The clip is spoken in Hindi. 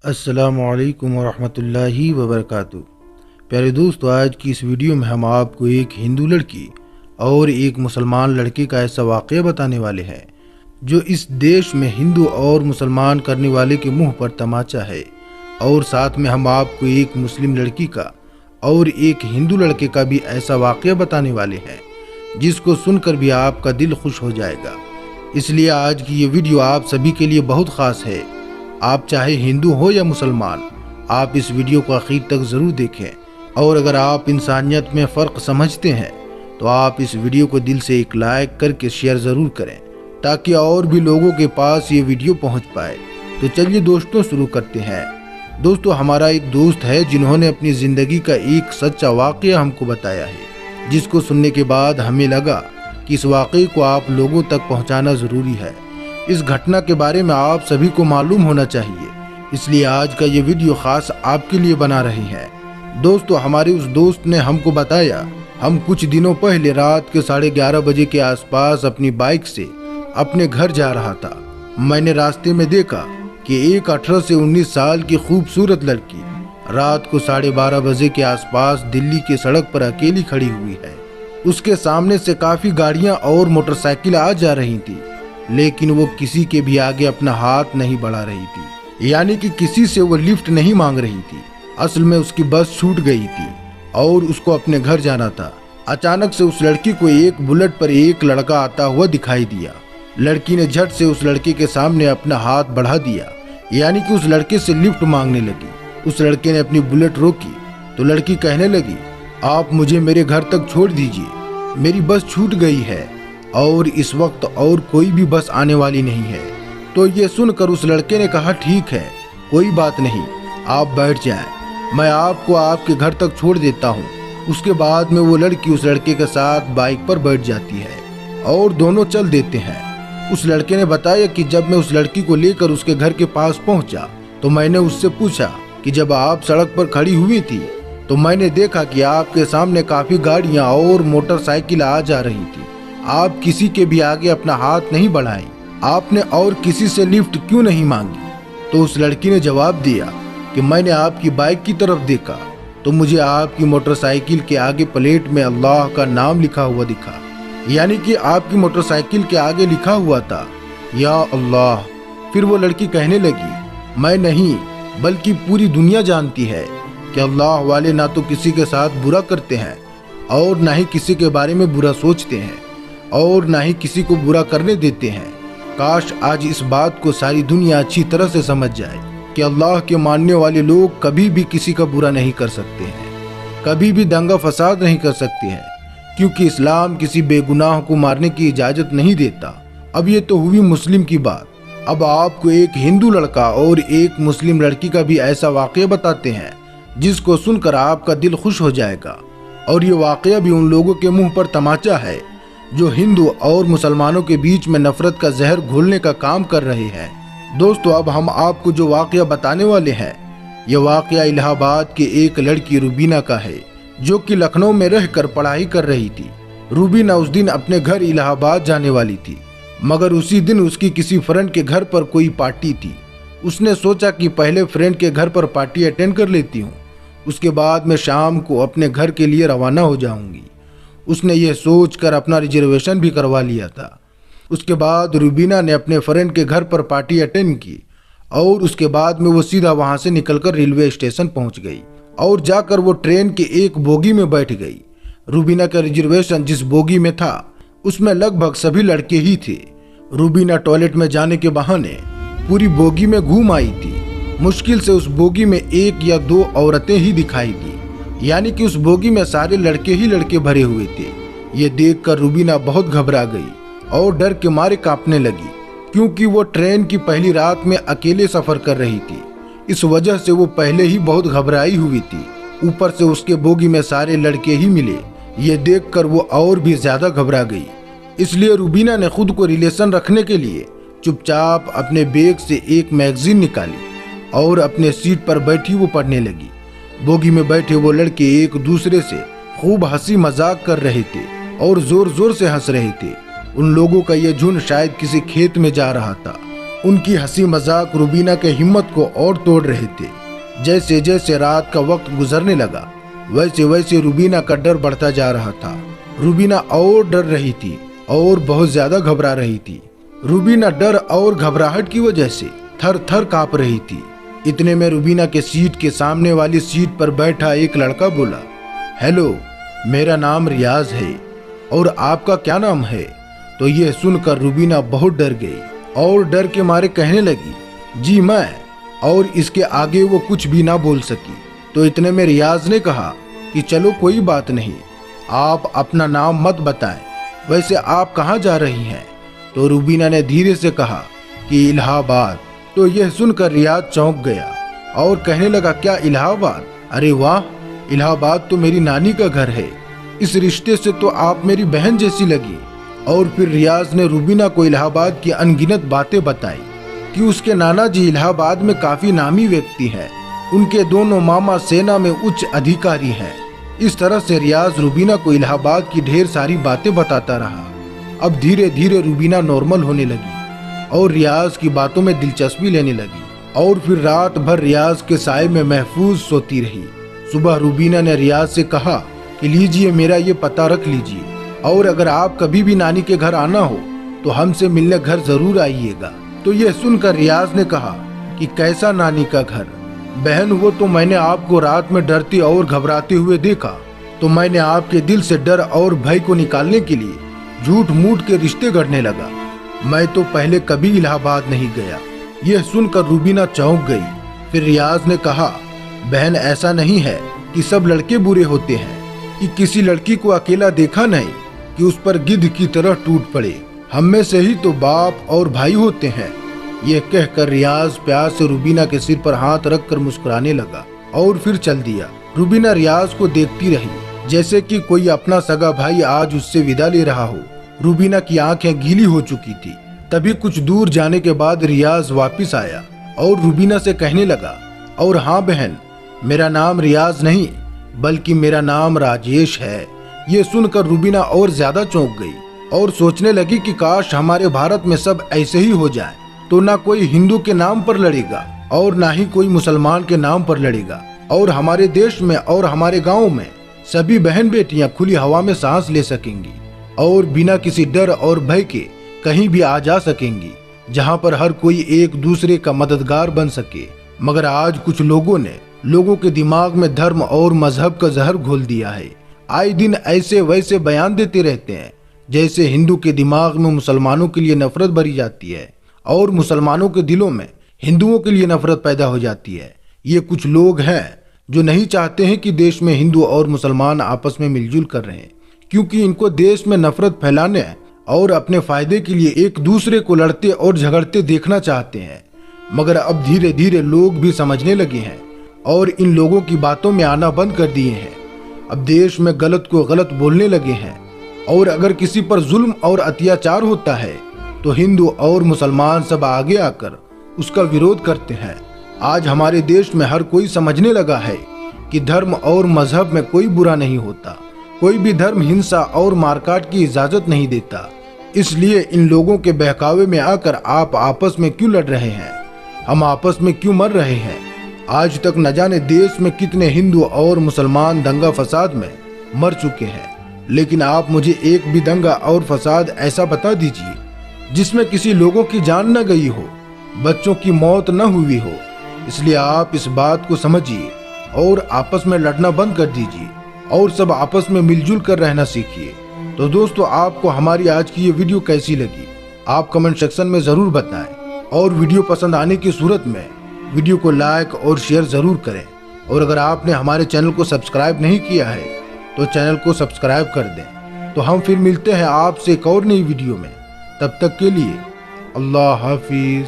अस्सलामुअलैकुम वरहमतुल्लाहि वबरकातुहू। प्यारे दोस्तों, आज की इस वीडियो में हम आपको एक हिंदू लड़की और एक मुसलमान लड़के का ऐसा वाक़या बताने वाले हैं जो इस देश में हिंदू और मुसलमान करने वाले के मुंह पर तमाचा है। और साथ में हम आपको एक मुस्लिम लड़की का और एक हिंदू लड़के का भी ऐसा वाक़या बताने वाले हैं जिसको सुनकर भी आपका दिल खुश हो जाएगा। इसलिए आज की ये वीडियो आप सभी के लिए बहुत ख़ास है। आप चाहे हिंदू हो या मुसलमान, आप इस वीडियो को आखिर तक ज़रूर देखें। और अगर आप इंसानियत में फ़र्क समझते हैं तो आप इस वीडियो को दिल से एक लाइक करके शेयर ज़रूर करें ताकि और भी लोगों के पास ये वीडियो पहुंच पाए। तो चलिए दोस्तों, शुरू करते हैं। दोस्तों, हमारा एक दोस्त है जिन्होंने अपनी ज़िंदगी का एक सच्चा वाक़या हमको बताया है, जिसको सुनने के बाद हमें लगा कि इस वाक़े को आप लोगों तक पहुँचाना ज़रूरी है। इस घटना के बारे में आप सभी को मालूम होना चाहिए, इसलिए आज का ये वीडियो खास आपके लिए बना रहे हैं। दोस्तों, हमारे उस दोस्त ने हमको बताया, हम कुछ दिनों पहले रात के 11:30 बजे के आसपास अपनी बाइक से अपने घर जा रहा था। मैंने रास्ते में देखा कि एक 18 से 19 साल की खूबसूरत लड़की रात को 12:30 बजे के आसपास दिल्ली की सड़क पर अकेली खड़ी हुई है। उसके सामने से काफ़ी गाड़ियाँ और मोटरसाइकिल आ जा रही थी, लेकिन वो किसी के भी आगे अपना हाथ नहीं बढ़ा रही थी, यानी कि किसी से वो लिफ्ट नहीं मांग रही थी। असल में उसकी बस छूट गई थी और उसको अपने घर जाना था। अचानक से उस लड़की को एक बुलेट पर एक लड़का आता हुआ दिखाई दिया। लड़की ने झट से उस लड़के के सामने अपना हाथ बढ़ा दिया, यानी कि उस लड़के से लिफ्ट मांगने लगी। उस लड़के ने अपनी बुलेट रोकी तो लड़की कहने लगी, आप मुझे मेरे घर तक छोड़ दीजिए, मेरी बस छूट गई है और इस वक्त और कोई भी बस आने वाली नहीं है। तो ये सुनकर उस लड़के ने कहा, ठीक है, कोई बात नहीं, आप बैठ जाएं, मैं आपको आपके घर तक छोड़ देता हूँ। उसके बाद में वो लड़की उस लड़के के साथ बाइक पर बैठ जाती है और दोनों चल देते हैं। उस लड़के ने बताया कि जब मैं उस लड़की को लेकर उसके घर के पास पहुँचा तो मैंने उससे पूछा कि जब आप सड़क पर खड़ी हुई थी तो मैंने देखा कि आपके सामने काफ़ी गाड़ियाँ और मोटरसाइकिल आ जा रही थी, आप किसी के भी आगे अपना हाथ नहीं बढ़ाई, आपने और किसी से लिफ्ट क्यों नहीं मांगी? तो उस लड़की ने जवाब दिया कि मैंने आपकी बाइक की तरफ देखा तो मुझे आपकी मोटरसाइकिल के आगे प्लेट में अल्लाह का नाम लिखा हुआ दिखा, यानी कि आपकी मोटरसाइकिल के आगे लिखा हुआ था या अल्लाह। फिर वो लड़की कहने लगी, मैं नहीं बल्कि पूरी दुनिया जानती है कि अल्लाह वाले ना तो किसी के साथ बुरा करते हैं और ना ही किसी के बारे में बुरा सोचते हैं और ना ही किसी को बुरा करने देते हैं। काश आज इस बात को सारी दुनिया अच्छी तरह से समझ जाए कि अल्लाह के मानने वाले लोग कभी भी किसी का बुरा नहीं कर सकते हैं, कभी भी दंगा फसाद नहीं कर सकते हैं, क्योंकि इस्लाम किसी बेगुनाह को मारने की इजाज़त नहीं देता। अब ये तो हुई मुस्लिम की बात, अब आपको एक हिंदू लड़का और एक मुस्लिम लड़की का भी ऐसा वाक़या बताते हैं जिसको सुनकर आपका दिल खुश हो जाएगा। और ये वाक़या भी उन लोगों के मुँह पर तमाचा है जो हिंदू और मुसलमानों के बीच में नफरत का जहर घोलने का काम कर रहे हैं। दोस्तों, अब हम आपको जो वाक़या बताने वाले हैं, ये वाक़या इलाहाबाद के एक लड़की रूबीना का है जो कि लखनऊ में रहकर पढ़ाई कर रही थी। रूबीना उस दिन अपने घर इलाहाबाद जाने वाली थी, मगर उसी दिन उसकी किसी फ्रेंड के घर पर कोई पार्टी थी। उसने सोचा कि पहले फ्रेंड के घर पर पार्टी अटेंड कर लेती हूँ, उसके बाद मैं शाम को अपने घर के लिए रवाना हो जाऊँगी। उसने यह सोचकर अपना रिजर्वेशन भी करवा लिया था। उसके बाद रूबीना ने अपने फ्रेंड के घर पर पार्टी अटेंड की और उसके बाद में वो सीधा वहां से निकलकर रेलवे स्टेशन पहुंच गई और जाकर वो ट्रेन के एक बोगी में बैठ गई। रूबीना का रिजर्वेशन जिस बोगी में था उसमें लगभग सभी लड़के ही थे। रूबीना टॉयलेट में जाने के बहाने पूरी बोगी में घूम आई थी। मुश्किल से उस बोगी में 1 या 2 औरतें ही दिखाई दी, यानी कि उस बोगी में सारे लड़के ही लड़के भरे हुए थे। ये देखकर रूबीना बहुत घबरा गई और डर के मारे कांपने लगी, क्योंकि वो ट्रेन की पहली रात में अकेले सफर कर रही थी। इस वजह से वो पहले ही बहुत घबराई हुई थी, ऊपर से उसके बोगी में सारे लड़के ही मिले। ये देखकर वो और भी ज्यादा घबरा गई। इसलिए रूबीना ने खुद को रिलेशन रखने के लिए चुपचाप अपने बैग से एक मैगजीन निकाली और अपने सीट पर बैठी वो पढ़ने लगी। बोगी में बैठे वो लड़के एक दूसरे से खूब हंसी मजाक कर रहे थे और जोर जोर से हंस रहे थे। उन लोगों का ये झुंड शायद किसी खेत में जा रहा था उनकी हंसी मजाक रूबीना के हिम्मत को और तोड़ रहे थे। जैसे जैसे रात का वक्त गुजरने लगा वैसे वैसे रूबीना का डर बढ़ता जा रहा था। रूबीना और डर रही थी और बहुत ज्यादा घबरा रही थी। रूबीना डर और घबराहट की वजह से थर थर कांप रही थी। इतने में रूबीना के सीट के सामने वाली सीट पर बैठा एक लड़का बोला, हेलो, मेरा नाम रियाज है और आपका क्या नाम है? तो यह सुनकर रूबीना बहुत डर गई और डर के मारे कहने लगी, जी मैं। और इसके आगे वो कुछ भी ना बोल सकी। तो इतने में रियाज ने कहा कि चलो कोई बात नहीं, आप अपना नाम मत बताएं, वैसे आप कहाँ जा रही हैं? तो रूबीना ने धीरे से कहा कि इलाहाबाद। तो यह सुनकर रियाज चौंक गया और कहने लगा, क्या इलाहाबाद? अरे वाह, इलाहाबाद तो मेरी नानी का घर है। इस रिश्ते से तो आप मेरी बहन जैसी लगी। और फिर रियाज ने रूबीना को इलाहाबाद की अनगिनत बातें बताई कि उसके नाना जी इलाहाबाद में काफी नामी व्यक्ति हैं। उनके दोनों मामा सेना में उच्च अधिकारी हैं। इस तरह से रियाज रूबीना को इलाहाबाद की ढेर सारी बातें बताता रहा। अब धीरे धीरे रूबीना नॉर्मल होने लगी और रियाज की बातों में दिलचस्पी लेने लगी और फिर रात भर रियाज के साए में महफूज सोती रही। सुबह रूबीना ने रियाज से कहा कि लीजिए, मेरा ये पता रख लीजिए और अगर आप कभी भी नानी के घर आना हो तो हमसे मिलने घर जरूर आइएगा। तो यह सुनकर रियाज ने कहा कि कैसा नानी का घर? बहन, वो तो मैंने आपको रात में डरती और घबराते हुए देखा, तो मैंने आपके दिल से डर और भय को निकालने के लिए झूठ मूठ के रिश्ते गढ़ने लगा। मैं तो पहले कभी इलाहाबाद नहीं गया। यह सुनकर रूबीना चौंक गई। फिर रियाज ने कहा, बहन, ऐसा नहीं है कि सब लड़के बुरे होते हैं, कि किसी लड़की को अकेला देखा नहीं कि उस पर गिद्ध की तरह टूट पड़े। हम में से ही तो बाप और भाई होते हैं। यह कहकर रियाज प्यार से रूबीना के सिर पर हाथ रखकर मुस्कुराने लगा और फिर चल दिया। रूबीना रियाज को देखती रही जैसे कि कोई अपना सगा भाई आज उससे विदा ले रहा हो। रूबीना की आंखें गीली हो चुकी थी। तभी कुछ दूर जाने के बाद रियाज वापस आया और रूबीना से कहने लगा, और हाँ बहन, मेरा नाम रियाज नहीं बल्कि मेरा नाम राजेश है। ये सुनकर रूबीना और ज्यादा चौंक गई और सोचने लगी कि काश हमारे भारत में सब ऐसे ही हो जाए, तो ना कोई हिंदू के नाम पर लड़ेगा और ना ही कोई मुसलमान के नाम पर लड़ेगा, और हमारे देश में और हमारे गाँव में सभी बहन बेटियां खुली हवा में सांस ले सकेंगी और बिना किसी डर और भय के कहीं भी आ जा सकेंगी, जहां पर हर कोई एक दूसरे का मददगार बन सके। मगर आज कुछ लोगों ने लोगों के दिमाग में धर्म और मजहब का जहर घोल दिया है। आए दिन ऐसे वैसे बयान देते रहते हैं जैसे हिंदू के दिमाग में मुसलमानों के लिए नफरत भरी जाती है और मुसलमानों के दिलों में हिंदुओं के लिए नफरत पैदा हो जाती है। ये कुछ लोग हैं जो नहीं चाहते हैं कि देश में हिंदू और मुसलमान आपस में मिलजुल कर रहे हैं, क्योंकि इनको देश में नफरत फैलाने और अपने फायदे के लिए एक दूसरे को लड़ते और झगड़ते देखना चाहते हैं। मगर अब धीरे धीरे लोग भी समझने लगे हैं और इन लोगों की बातों में आना बंद कर दिए हैं। अब देश में गलत को गलत बोलने लगे हैं और अगर किसी पर जुल्म और अत्याचार होता है तो हिंदू और मुसलमान सब आगे आकर उसका विरोध करते हैं। आज हमारे देश में हर कोई समझने लगा है कि धर्म और मजहब में कोई बुरा नहीं होता। कोई भी धर्म हिंसा और मारकाट की इजाजत नहीं देता। इसलिए इन लोगों के बहकावे में आकर आप आपस में क्यों लड़ रहे हैं? हम आपस में क्यों मर रहे हैं? आज तक न जाने देश में कितने हिंदू और मुसलमान दंगा फसाद में मर चुके हैं, लेकिन आप मुझे एक भी दंगा और फसाद ऐसा बता दीजिए जिसमें किसी लोगों की जान न गई हो, बच्चों की मौत न हुई हो। इसलिए आप इस बात को समझिए और आपस में लड़ना बंद कर दीजिए और सब आपस में मिलजुल कर रहना सीखिए। तो दोस्तों, आपको हमारी आज की ये वीडियो कैसी लगी आप कमेंट सेक्शन में जरूर बताएं और वीडियो पसंद आने की सूरत में वीडियो को लाइक और शेयर जरूर करें। और अगर आपने हमारे चैनल को सब्सक्राइब नहीं किया है तो चैनल को सब्सक्राइब कर दें। तो हम फिर मिलते हैं आपसे एक और नई वीडियो में। तब तक के लिए अल्लाह हाफिज।